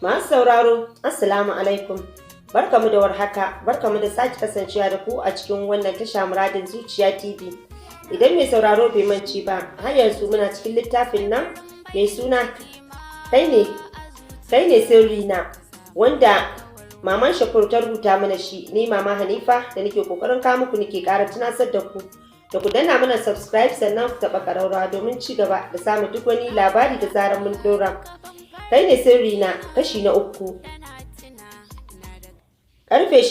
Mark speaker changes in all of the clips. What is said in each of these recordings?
Speaker 1: Masu sauraro, Assalamu alaikum. Barkamu da warhaka, barkamu da sake kasancewa da ku a cikin wannan tasha muradin zuciya TV. Idan mai sauraro bai manci ba, har yanzu muna cikin littafin nan mai suna kai ne sirri na, wanda Maman Shakur ta rubuta mana shi, ni Mama Hanifa da nake kokarin kawo muku nake ƙara tunasar da ku. Da ku danna mana subscribe sannan ku taɓa ƙararrawa domin ci gaba da samun duk wani labari da zarar mun ɗora. Kai ne sirri na kashi na 3. Karfe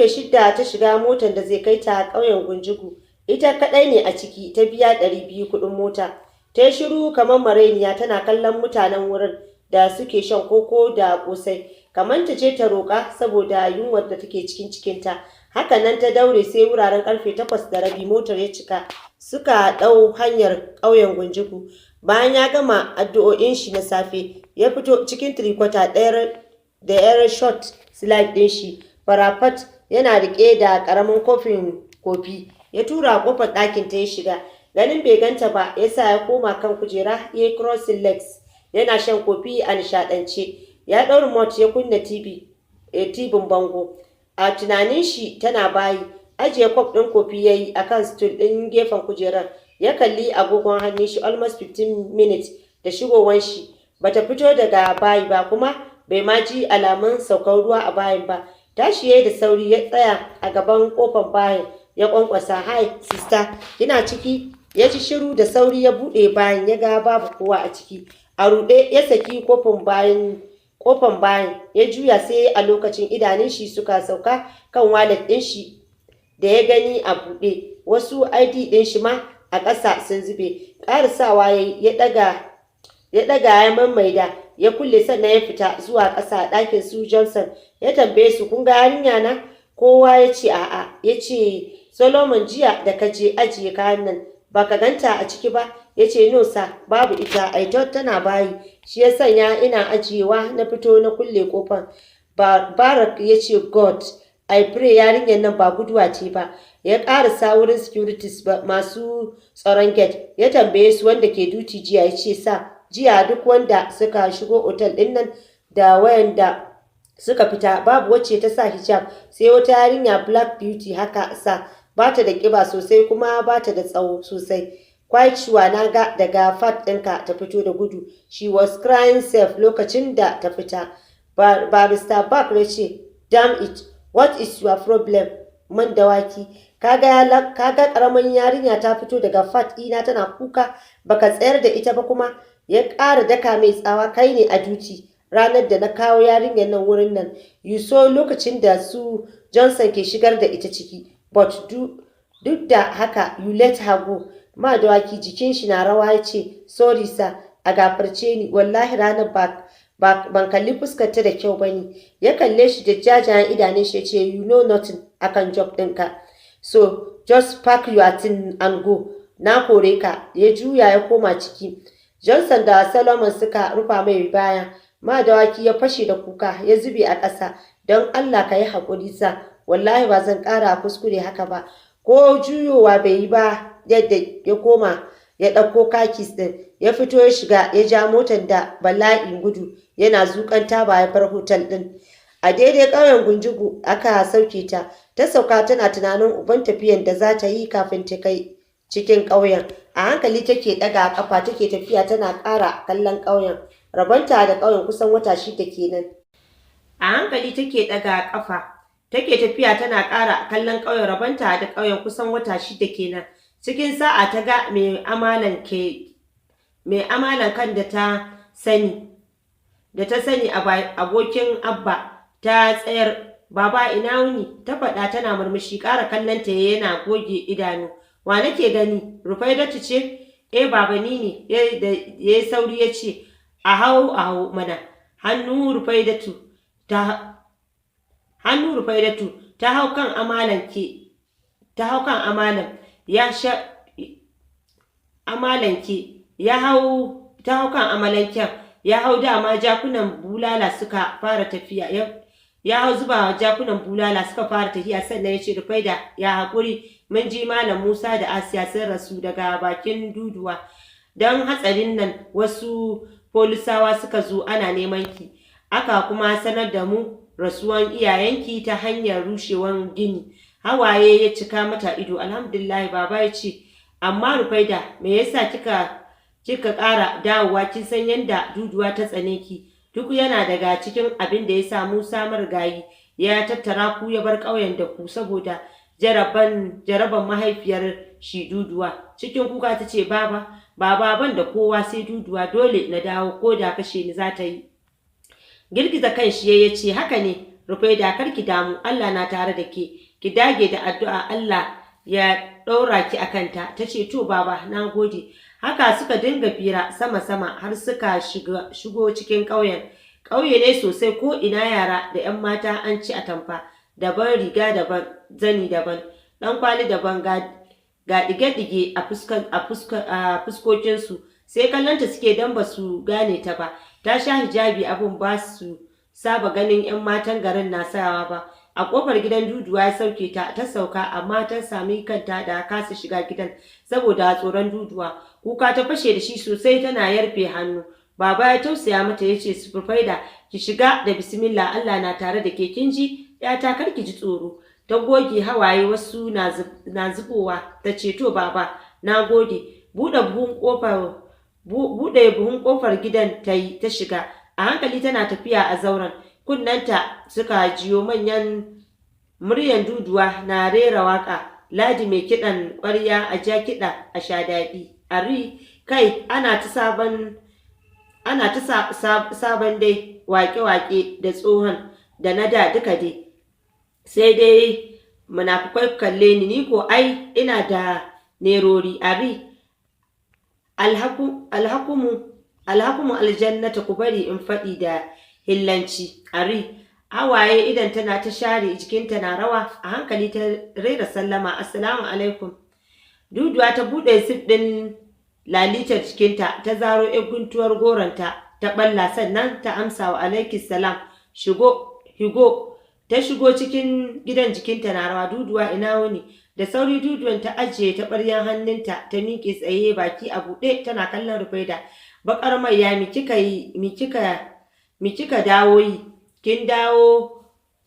Speaker 1: shidda ta shiga motar da zai kai ta ƙauyen Gunjugu. Ita kaɗai ne a ciki, ta biya 200 kuɗin mota. Ta yi shiru kamar marainiya tana kallon mutanen wurin da suke shan koko da ƙosai. Kamar ta ce ta roƙa saboda yunwar da take cikin cikinta. Haka nan ta daure sai wuraren karfe 8:30 motar ya cika. Suka ɗau hanyar ƙauyen Gunjugu. Bayan ya gama addu'o'in shi na safe, ya fito cikin tirikwata ɗaya da yar short slide ɗin shi. Farafat yana riƙe da ƙaramin kofin kofi. Ya tura ƙofar ɗakin ta ya shiga. Ganin bai ganta ba, ya sa ya koma kan kujera ya yi crossing legs. Yana shan kofi a nishaɗance. Ya ɗau remote ya kunna tibin bango. A tunanin shi tana bayi. Ajiye kwaf ɗin kofi ya yi a kan stool ɗin gefen kujerar. Ya kalli agogon hannun shi almost 15 minutes da shigowar shi. Bata fito daga bayi ba kuma bai ma ji alamun saukar ruwa a bayin ba. Tashi yayi da sauri ya tsaya a gaban kofar bayin ya kwankwasa. Hi sister, kina ciki? Ya ji shiru da sauri ya buɗe bayin ya ga babu kowa a ciki. A ruɗe ya saki kofar bayin ya juya sai a lokacin idanun shi suka sauka kan wallet ɗin shi da ya gani a buɗe. Wasu ID ɗin shi ma a ƙasa sun zube. Ƙarisawa ya ɗaga ya maimaida ya kulle sannan ya fita zuwa ƙasa a ɗakin su Johnson. Ya tambaye su, kun ga yarinya na? Kowa ya ce a'a. Ya ce, Solomon, jiya da ka je ajiye kayan nan ba ka ganta a ciki ba? Ya ce, no sa, babu ita, I thought tana bayi, shi ya sanya ina ajiyewa na fito na kulle kofar. Barak ya ce, God, I pray yarinyar nan ba guduwa ce ba. Ya ƙarasa wurin securities masu tsaron gate. Ya tambaye su wanda ke duty jiya. Ya ce, sa, jiya duk wanda suka shigo otal ɗin nan da wayanda suka fita babu wacce ta sa hijab, sai wata yarinya black beauty haka sa, ba ta da ƙiba sosai kuma ba ta da tsawo sosai. Quite sure na ga daga fat ɗinka ta fito da gudu. She was crying safe lokacin da ta fita. Barrister Bak ya ce, damn it, what is your problem? Man dawaki, kaga karamin yarinya ta fito daga fat ina tana kuka, baka tsayar da ita ba kuma? Ya ƙara daka mai tsawa, kai ne a duty ranar da na kawo yarinyar nan wurin nan. You saw lokacin da su Johnson ke shigar da ita ciki, but duk da haka you let her go. Ma dawaki jikin shi na rawa ya ce, sorry sir, a gafarce ni, wallahi ranar ban kalli fuskarta da kyau bane. Ya kalle shi da jajayen idanun shi ya ce, you know nothing akan job ɗinka, so just pack your thing and go. Na kore ka. Ya juya ya koma ciki. Johnson da Solomon suka rufa mai baya. Ma dawaki ya fashe da kuka ya zube a ƙasa. Don Allah ka yi haƙuri sa, wallahi ba zan ƙara kuskure haka ba. Ko juyowa bai yi ba yadda ya koma ya ɗauko kakis ɗin. Ya fito ya shiga ya ja motar da bala'in gudu yana zuƙan taba ya bar hotel ɗin. A daidai ƙauyen Gunjugu aka sauke ta. Ta sauka tana tunanin uban tafiyan da za ta yi kafin ta kai cikin ƙauyen. A hankali take ɗaga ƙafa take tafiya tana ƙara kallon ƙauyen. Rabonta da ƙauyen kusan wata 6 kenan. A hankali take ɗaga ƙafa take tafiya tana ƙara kallon ƙauyen. Rabonta da ƙauyen kusan wata 6 kenan. Cikin sa'a ta ga mai amalan kan da ta sani abokin Abba. Ta tsayar. Baba ina wuni? Ta faɗa tana murmushi. Ƙara kallon ta yana goge idanu. Wa nake gani? Rufaidatu ce? Eh baba ni ne. Ya sauri ya ce, a hau mana. Hannu Rufaidatu ta hau kan amalan ya hau dama jakunan bulala suka fara tafiya. Ya hau zuba jakunan bulala suka fara tafiya sannan ya ce, Rufaida ya haƙuri, mun ji Malam Musa da Asiya sun rasu daga bakin duduwa. Don hatsarin nan wasu polisawa suka zo ana neman ki, aka kuma sanar da mu rasuwan iyayenki ta hanyar rushewan gini. Hawaye ya cika mata ido. Alhamdulillah baba ya ce, amma Rufaida me yasa kika ƙara dawowa, kin san yadda Duduwa ta tsane ki. Duk yana daga cikin abin da ya sa Musa marigayi ya tattara ku ya bar ƙauyen da ku saboda jaraban mahaifiyar shi Duduwa. Cikin kuka ta ce, baba ban da kowa sai Duduwa, dole na dawo ko da kashe ni za ta yi. Girgiza kan shi ya ce, haka ne Rufaida, kar ki damu, Allah na tare da ke, ki dage da addu'a Allah ya ɗaura ki a kanta. Ta ce, to baba na gode. Haka suka dinga fira sama-sama har suka shigo cikin ƙauyen. Ƙauye ne sosai, ko ina yara da 'yan mata an ci atamfa daban, riga daban, zani daban, ɗan kwali daban, ga ɗige-ɗige a fuskokinsu. Sai kallonta suke dan ba su gane ta ba. Ta sha hijabi, abin ba su saba ganin 'yan matan garin na sawa ba. A ƙofar gidan Duduwa ya sauke ta sauka, amma ta sami kanta da kasa shiga gidan saboda tsoron Duduwa. Kuka ta fashe da shi sosai, tana yarfe hannu. Baba ya tausaya mata ya ce, Rufaida ki shiga da bismillah, Allah na tare da ke, kin ji yata, kar ki ji tsoro. Ta goge hawaye wasu na zubowa. Ta ce, to baba na gode. Buɗe buhun ƙofar gidan ta yi, ta shiga. A hankali tana tafiya a zauren. Kunnanta suka jiyo manyan muryan Duduwa na rera waka. Ladi mai kiɗan ƙwarya a ja kiɗa a sha daɗi. Ari kai ana ta sabon dai wake-wake da tsohon da na da duka dai. Sai dai munafukai kalle ni ko ai ina da nerori. Ari alhakumu aljannata, ku bari in faɗi da hillanci. Ari hawaye idan tana ta share, jikinta na rawa. A hankali ta rera sallama, assalamu alaikum. Duduwa ta buɗe zip ɗin lalitar jikinta, ta zaro guntuwar goronta ta ɓalla, sannan ta amsa wa alaikis salam. Higo ta shigo cikin gidan, jikinta na rawa. Duduwa ina wuni? Da sauri Duduwan ta ajiye taɓaryan hannunta, ta miƙe tsaye, baki a buɗe, tana kallon Rufaida. Baƙar maiya, mi kika dawo yi? Kin dawo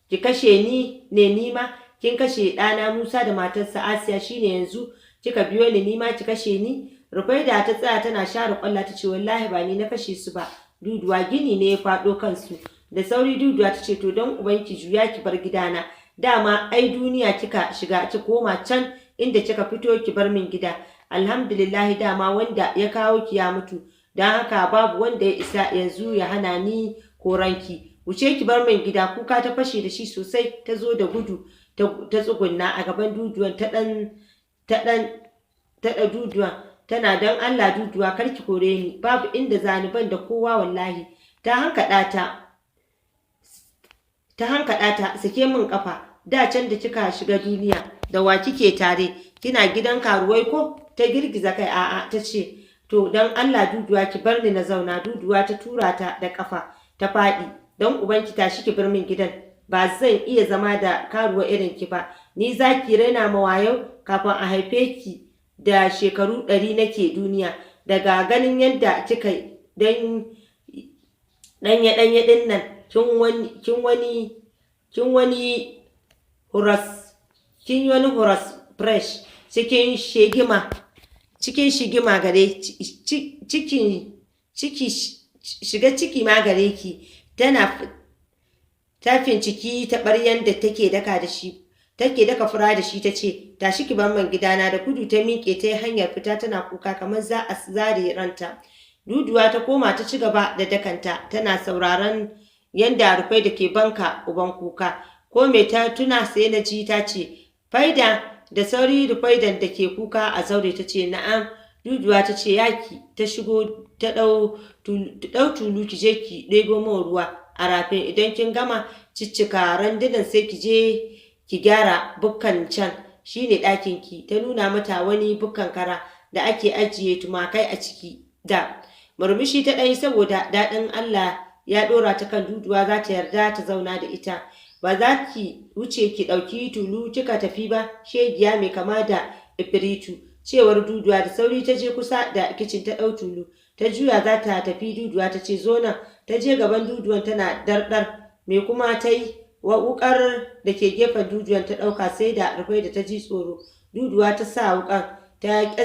Speaker 1: ki kashe ni ne nima? Kin kashe ɗana Musa da matarsa Asiya, shine yanzu kika biyo ni nima ki kashe ni? Rufaida ta tsaya tana share ƙwalla, ta ce, wallahi ba ni na kashe su ba Duduwa, gini ne ya faɗo kansu. Da sauri Duduwa ta ce, to don ubanki juya ki bar gidana. Dama ai duniya kika shiga, ki koma can inda kika fito, ki bar min gida. Alhamdulillahi, dama wanda ya kawo ki ya mutu, don haka babu wanda ya isa yanzu ya hana ni koranki. Wuce ki bar min gida. Kuka ta fashe da shi sosai, ta zo da gudu ta tsugunna a gaban Duduwan, ta Duduwan tana, don Allah Duduwa kar ki kore ni, babu inda zani, ban da kowa wallahi. Ta hankaɗa ta, sake min kafa. Da can da kika shiga duniya da wa kike tare? Kina gidan karuwai ko? Ta girgiza kai. A'a. Ta ce, to don Allah Duduwa ki bar ni na zauna. Duduwa ta tura ta da kafa, ta faɗi. Don ubanki tashi ki bar min gidan, ba zan iya zama da karuwa irin ki ba. Ni za ki raina mawayo? Kafin a haife ki da shekaru 100 nake duniya. Daga ganin yadda kika ɗanye ɗin nan, kin wani huras fresh cikin shigima gare shiga ciki ma gare ki. Ta finciki taɓaryan da take daka fura da shi, ta ce, tashi ki bar man gidana. Da gudu ta miƙe ta yi hanyar fita, tana kuka kamar za a zare ranta. Duduwa ta koma ta ci gaba da dakanta, tana sauraron yanda Rufaida ke banka uban kuka. Ko me ta tuna sai na ji ta ce, Faida. Da sauri Rufaidan da ke kuka a zaure ta ce, na'am. Duduwa ta ce, yaki. Ta shigo ta ɗau tulu, ki je ki ɗebo min ruwa a rafin. Idan kin gama ciccika randunan sai ki je ki gyara bukkan can, shine ɗakin ki. Ta nuna mata wani bukkan kara da ake ajiye tumakai a ciki. Da murmushi ta ɗanyi saboda daɗin Allah ya ɗora ta kan Duduwa za ta yarda ta zauna da ita. Ba za ki wuce ki ɗauki tulu kika tafi ba, shegiya mai kama da ifiritu, cewar Duduwa. Da sauri ta je kusa da kicin ta ɗau tulu ta juya za ta tafi. Duduwa ta ce zo nan. Ta je gaban Duduwan tana dardar. Me kuma ta yi? Wukar da ke gefen Duduwan ta ɗauka, sai da Rufai da ta ji tsoro. Duduwa ta sa wukar ta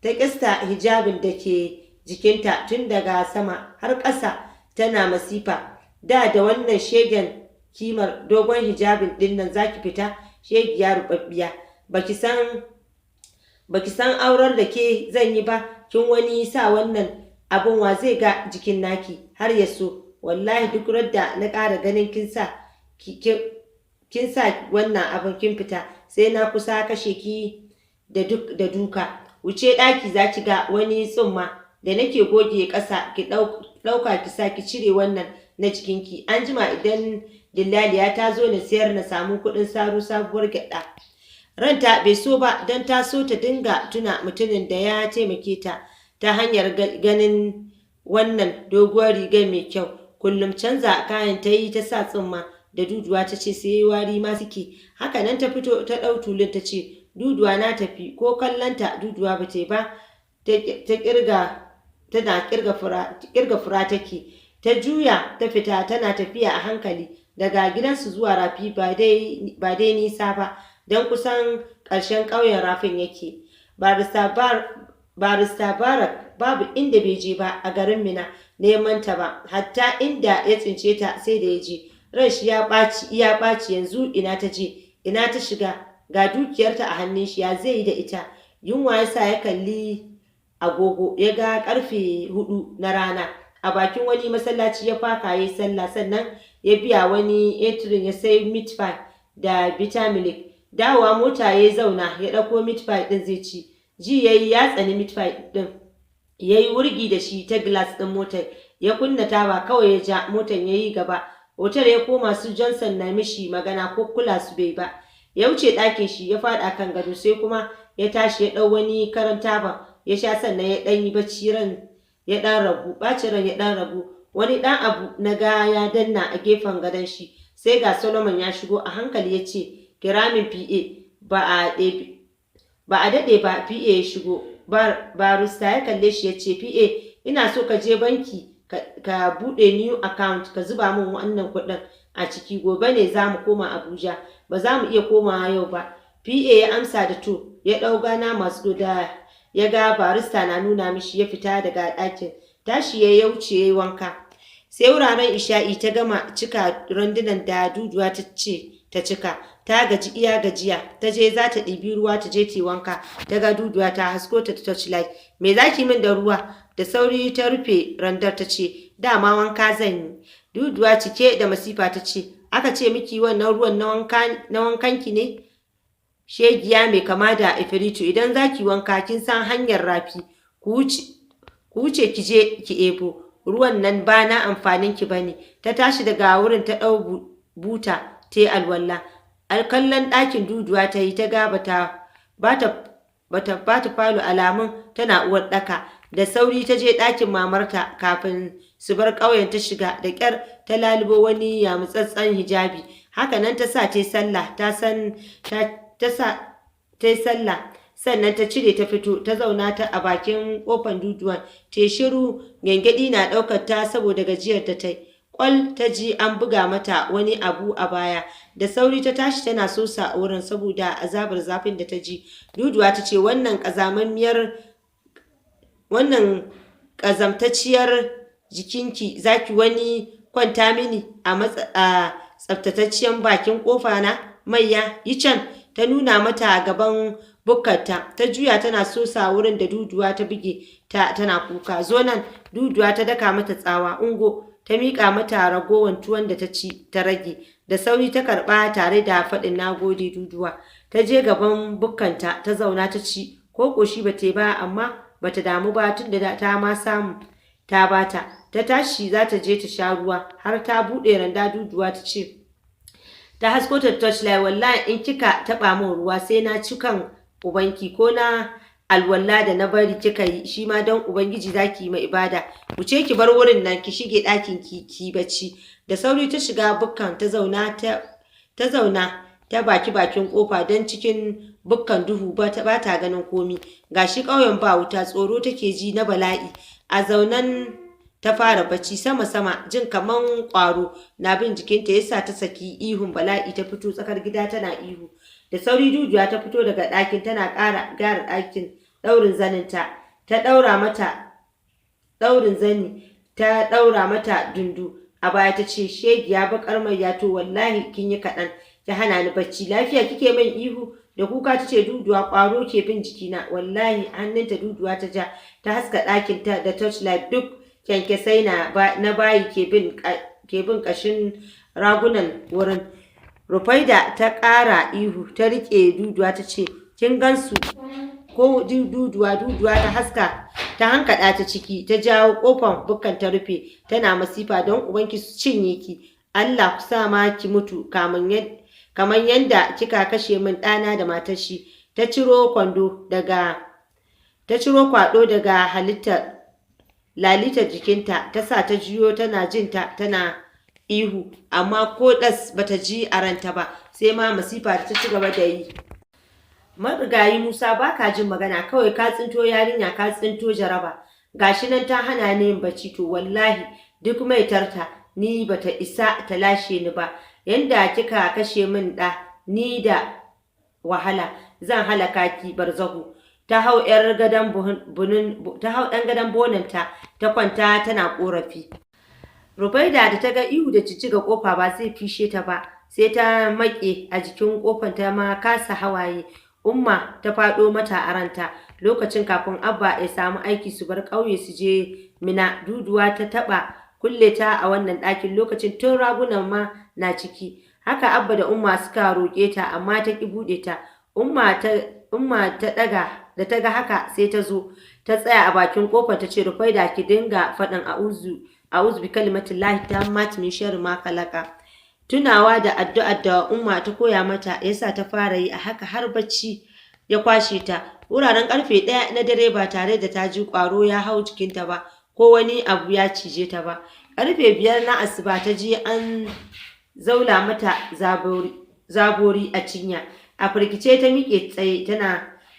Speaker 1: ƙyasta hijabin da ke jikinta tun daga sama har ƙasa tana masifa. Da wannan shegen kimar dogon hijabin ɗin nan zaki fita shegiya rubabbiya. Baki san aurar da ke zan yi ba, kin wani sa wannan abun wa zai ga jikin naki har ya so. Wallahi duk radda na ƙara ganin kin sa wannan abun kin fita sai na kusa kashe ki da duka. Wuce ɗaki za ki ga wani tsumma da nake goge ƙasa, ki ɗauka ki sa ki cire wannan na jikinki. An jima idan dillaliya ta zo na sayar na samu kuɗin saro sabuwar gyaɗa. Ranta bai so ba don ta so ta dinga tuna mutumin da ya taimake ta hanyar ganin wannan doguwar rigar mai kyau. Kullum canza kayan ta yi, ta sa tsumma da Duduwa ta ce sai wari ma suke. Haka nan ta fito ta ɗau tulun ta ce Duduwa na tafi. Ko kallonta Duduwa ba ta yi ba, tana kirga fura take. Ta juya ta fita tana tafiya a hankali. Daga gidansu zuwa rafi ba dai nisa ba, don kusan ƙarshen ƙauyen rafin yake. Barista Barak babu inda bai je ba a garin Mina neman ta ba, hatta inda ya tsince ta sai da ya je. Ran shi ya ɓaci yanzu ina ta je, ina ta shiga, ga dukiyarta a hannun shi, ya zai yi da ita. Yunwa ya sa ya kalli agogo ya ga karfe 4 na rana. A bakin wani masallaci ya faka ya yi sallah, sannan ya biya wani etirin ya sai meat pie da bitaminic. Dawowa mota ya zauna ya ɗauko meat pie ɗin zai ci. Ji yayi ya tsani meat pie ɗin. Ya yi wurgi da shi ta glass ɗin motar. Ya kunna taba kawai ya ja motar ya yi gaba. Hotel ya koma, su Johnson na mishi magana ko kula su bai ba. Ya wuce ɗakin shi ya faɗa kan gado, sai kuma ya tashi ya ɗau wani karan taba ya sha, sannan ya ɗan yi bacci. Ɓacin ran ya ɗan ragu. Wani ɗan abu na ga ya danna a gefen gadon shi. Sai ga Solomon ya shigo a hankali ya ce kira min PA. Ba a daɗe ba PA ya shigo. Barista ya kalle shi ya ce PA, ina so ka je banki ka buɗe new account ka zuba min wannan kuɗin a ciki. Gobe ne za mu koma Abuja, ba za mu iya komawa yau ba. PA ya amsa da to. Ya ɗau gana masu da ya ga barista na nuna mishi ya fita daga ɗakin. Tashi ya wuce ya yi wanka. Sai wuraren isha'i ta gama cika randunan da Duduwa ta ce ta cika. Ta gaji iya gajiya. Ta je za ta ɗibi ruwa ta je ta yi wanka. Ta ga Duduwa ta hasko ta torchlight. Me za ki min da ruwa? Da sauri ta rufe randar ta ce dama wanka zan yi. Duduwa cike da masifa ta ce aka ce miki wannan ruwan na wankanki ne? Shegiya mai kama da ifiritu, idan za ki wanka kin san hanyar rafi, ku wuce ki je ki ebo. Ruwan nan ba na amfanin ki bane. Ta tashi daga wurin ta ɗau buta ta yi alwala. Alkallan ɗakin Duduwa ta yi, ta ga bata falo, alamun tana uwar ɗaka. Da sauri ta je ɗakin mamarta kafin su bar ƙauyen. Ta shiga da ƙyar ta lalubo wani yamutsatsen hijabi. Haka nan ta sa ta yi sallah, sannan ta cire ta fito ta zauna ta a bakin kofar Duduwan. Ta shiru, gyangyaɗi na ɗaukar ta saboda gajiyar ta yi. Kwal ta ji an buga mata wani abu a baya. Da sauri ta tashi tana sosa a wurin saboda azabar zafin da ta ji. Duduwa ta ce wannan ƙazamtacciyar jikinki zaki wani kwanta mini a tsaftatacciyar bakin kofa na? Maiya yi can. Ta nuna mata gaban bukkarta. Ta juya tana sosa wurin da Duduwa ta buge ta tana kuka. Zo nan. Duduwa ta daka mata tsawa. Ungo. Ta miƙa mata ragowar tuwon da ta ci ta rage. Da sauri ta karɓa tare da faɗin nagode Duduwa. Ta je gaban bukkanta ta zauna ta ci. Ko ƙoshi ba ta ba, amma ba ta damu ba tunda ta ma samu ta bata. Ta tashi za ta je ta sha ruwa har ta buɗe randa. Duduwa ta ce ta hasko ta torchlight, wallahi in kika taɓa min ruwa sai na ci kan ubanki, ko na alwala da na bari kika yi shi ma don ubangiji zaki yi ma ibada. Wuce ki bar wurin nan ki shige ɗakin ki bacci. Da sauri ta shiga bukkan ta zauna ta bakin kofa don cikin bukkan duhu ba ta ganin komi. Gashi ƙauyen ba wuta, tsoro take ji na bala'i. A zaunan ta fara bacci sama-sama, jin kaman ƙwaro na bin jikinta yasa ta saki ihun bala'i ta fito tsakar gida tana ihu. Da sauri Duduwa ta fito daga ɗakin tana ƙara gyara ɗakin ɗaurin zaninta. Ta ɗaura mata ɗaurin zani, ta ɗaura mata dundu. A baya ta ce, shegiya baƙar mai to wallahi kin yi kaɗan, ki hana ni bacci. Lafiya kike min ihu? Da kuka ta ce, Duduwa ƙwaro ke bin jikina. Wallahi hannunta Duduwa ta ja, ta haska ɗakin ta da torchlight, duk kyankyasai na bayi ke bin ƙashin ragunan wurin. Rufaida ta ƙara ihu, ta riƙe Duduwa ta ce, kin gansu ko Duduwa ta haska, ta hankaɗa ta ciki, ta jawo ƙofar bukkan ta rufe, tana masifa don ubanki su cinye ki. Allah ku sa ma ki mutu kamar yadda kika kashe min ɗana da matar shi. Ta ciro kwaɗo daga lalitar jikinta, ta sa ta juyo tana jinta tana ihu, amma ko ɗas bata ji a ranta ba, sai ma masifa ta ci gaba da yi. Marigayi Musa ba ka jin magana, kawai ka tsinto yarinya, ka tsinto jaraba. Gashi nan ta hana ni yin bacci, to wallahi duk maitarta ni bata isa ta lashe ni ba. Yanda kika kashe min ɗa, ni da wahala zan halaka ki barzahu. Ta hau ɗan gadon bonanta ta kwanta tana ƙorafi. Rufaida da ta ga ihu da jijjiga ƙofa ba zai fishe ta ba, sai ta maƙe a jikin ƙofar ta ma kasa hawaye. Umma ta faɗo mata a ranta lokacin kafin Abba ya samu aiki su bar ƙauye su je Mina. Duduwa ta taɓa kulle ta a wannan ɗakin lokacin tun ragunan ma na ciki. Haka Abba da Umma suka roƙe ta amma ta ƙi buɗe ta. Umma ta ɗaga da ta ga haka sai ta zo ta tsaya a bakin ƙofar ta ce, Rufaida ki dinga faɗin a'udhu bi kalimatillahi tammati min sharri ma khalaqa. Tunawa da addu'ar da Umma ta koya mata yasa ta fara yi a haka har bacci ya kwashe ta. Wuraren karfe 1 na dare ba tare da ta ji ƙwaro ya hau jikinta ba ko wani abu ya cije ta ba. Karfe 5 na asuba ta ji an zaula mata zabori a cinya. A firgice ta miƙe tsaye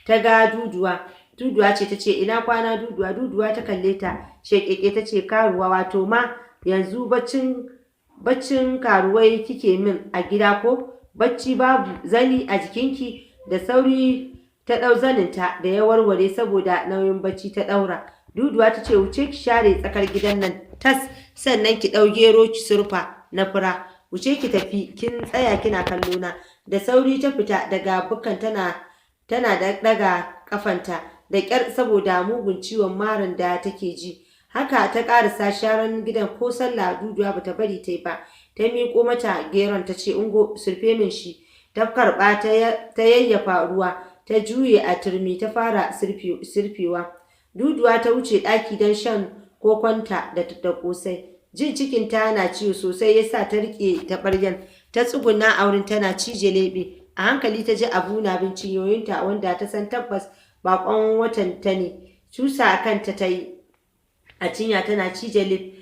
Speaker 1: ta ga Duduwa. Duduwa ce ta ce, ina kwana Duduwa? Duduwa ta kalle ta sheƙeƙe ta ce, karuwa, wato ma yanzu baccin karuwai kike min a gida ko? Bacci babu zani a jikinki? Da sauri ta ɗau zaninta da ya warware saboda nauyin bacci ta ɗaura. Duduwa ta ce, wuce ki share tsakar gidan nan tas, sannan ki ɗau gero ki surfa na fura. Wuce ki tafi, kin tsaya kina kallo na. Da sauri ta fita daga bukkan tana da ɗaga kafanta da ƙyar saboda mugun ciwon maran da take ji. Haka ta ƙarasa sharan gidan ko sallah Duduwa bata bari ta yi ba. Ta miƙo mata geron ta ce, ungo surfe min shi. Ta karɓa ta yayyafa ruwa, ta juye a turmi ta fara surfewa. Duduwa ta wuce ɗaki don shan kokonta da ƙosai. Jin cikinta na ciwo sosai yasa ta riƙe taɓaryan. Ta tsuguna a wurin tana cije leɓe. A hankali ta ji abu na bin cinyoyinta wanda ta san tabbas baƙon watan ta ne. Cusa a kanta ta yi a cinya tana cije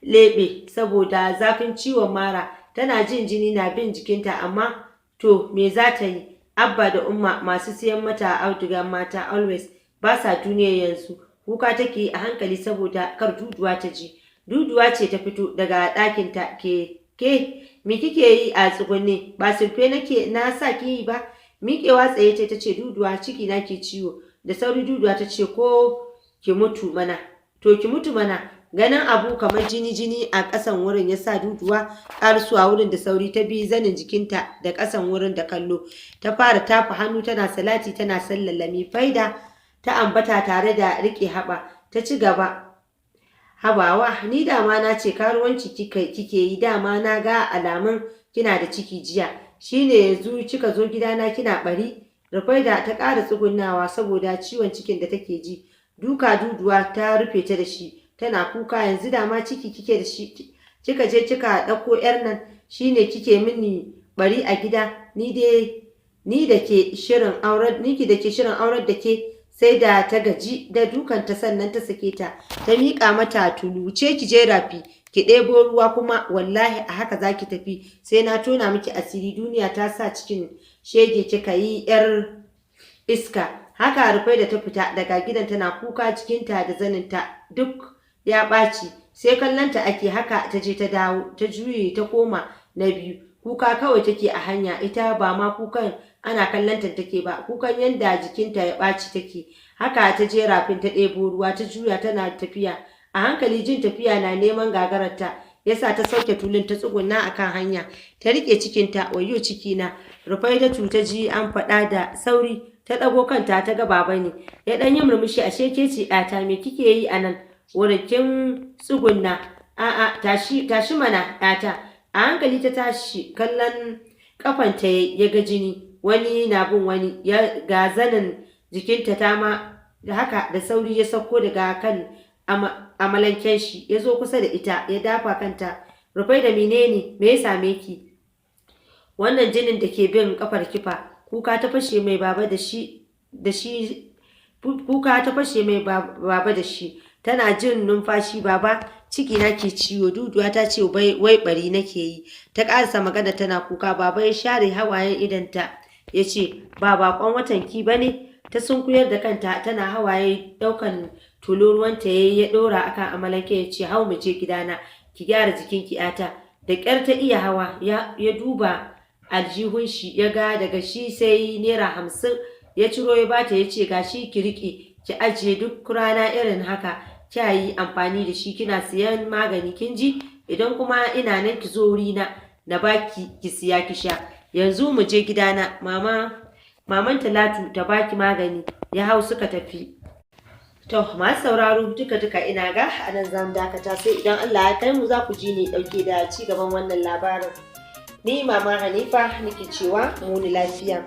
Speaker 1: leɓe saboda zafin ciwon mara. Tana jin jini na bin jikinta, amma to me za ta yi? Abba da Umma masu siyan mata auduga mata always ba sa duniya yanzu. Kuka take a hankali saboda kar Duduwa ta ji. Duduwa ce ta fito daga ɗakinta. Ke me kike yi a tsugunne? Ba surfe na sa ki yi ba? Miƙewa tsaye ta ce, Duduwa ciki na ke ciwo. Da sauri Duduwa ta ce, ko ki mutu mana? To ki mutu mana. Ganin abu kamar jini a ƙasan wurin ya sa Duduwa ƙarasuwa wurin da sauri ta bi zanin jikinta da ƙasan wurin da kallo. Ta fara tafa hannu tana salati tana sallallami. Faida ta ambata tare da riƙe haɓa. Ta ci gaba. Habawa, ni dama na ce karuwanci kike yi, dama na ga alamun kina da ciki jiya. Shine yanzu kika zo gidana kina bari? Rufaida ta ƙara tsugunnawa saboda ciwon cikin da take ji. Duka Duduwa ta rufe ta da shi. Tana kuka, yanzu dama ciki kike da shi. Kika je kika ɗauko 'yar nan, shine kike mini bari a gida. Ni da ke shirin aurar da ke. Sai da ta gaji da dukanta sannan ta sake ta. Ta miƙa mata tulu, wuce ki je rafi ki ɗebo ruwa kuma wallahi a haka za ki tafi sai na tona miki asiri duniya ta sa cikin shege kika yi 'yar iska. Haka Rufai da ta fita daga gidan tana kuka jikinta da zaninta duk ya ɓaci sai kallonta ake haka ta je ta dawo ta juye ta koma na biyu kuka kawai take a hanya ita ba ma kukan ana kallonta take ba kukan yanda jikinta ya ɓaci take haka ta je rafin ta ɗebo ruwa ta juya tana tafiya a hankali jin tafiya na neman gagararta yasa ta sauke tulun ta tsugunna akan hanya ta rike cikinta wayyo cikina. Rufai ta cuta ji an faɗa da sauri ta ɗago kanta ta ga baba ne ya ɗan yi murmushi ashe ke ce ɗata me kike yi a nan wurin kin tsugunna a'a tashi mana ɗata a hankali ta tashi kallon kafanta ya ga jini wani na bin wani ya ga zanin jikinta ta ma da haka da sauri ya sauko daga kan amalanken shi ya zo kusa da ita ya dafa kanta. Rufai da menene me ya same ki wannan jinin da ke bin kafar kifa kuka ta fashe mai baba da shi kuka ta fashe mai baba da shi tana jin numfashi baba ciki na ke ciwo duduwa ta ce wai bari nake yi ta ƙarasa magana tana kuka baba ya share hawayen idanta ya ce ba bakon watan ki bane ta sunkuyar da kanta tana hawaye daukan tulun ruwanta ya ɗora akan amalanke ya ce hau mu je gidana ki gyara jikinki yata da ƙyar ta iya hawa ya duba aljihun shi ya ga daga shi sai naira 50 ya ciro ya bata ya ce gashi ki riƙe ki ajiye duk rana irin haka kya yi amfani da shi kina siyan magani kin ji idan kuma ina nan ki zo wurina na baki ki siya ki sha yanzu mu je gidana maman Talatu ta baki magani ya hau suka tafi. To masu sauraro duka ina ga anan zamu dakata sai idan Allah ya kai mu za ku ji ni dauke da ci gaban wannan labarin. Ni Mama Hanifa nake cewa mu ni lafiya.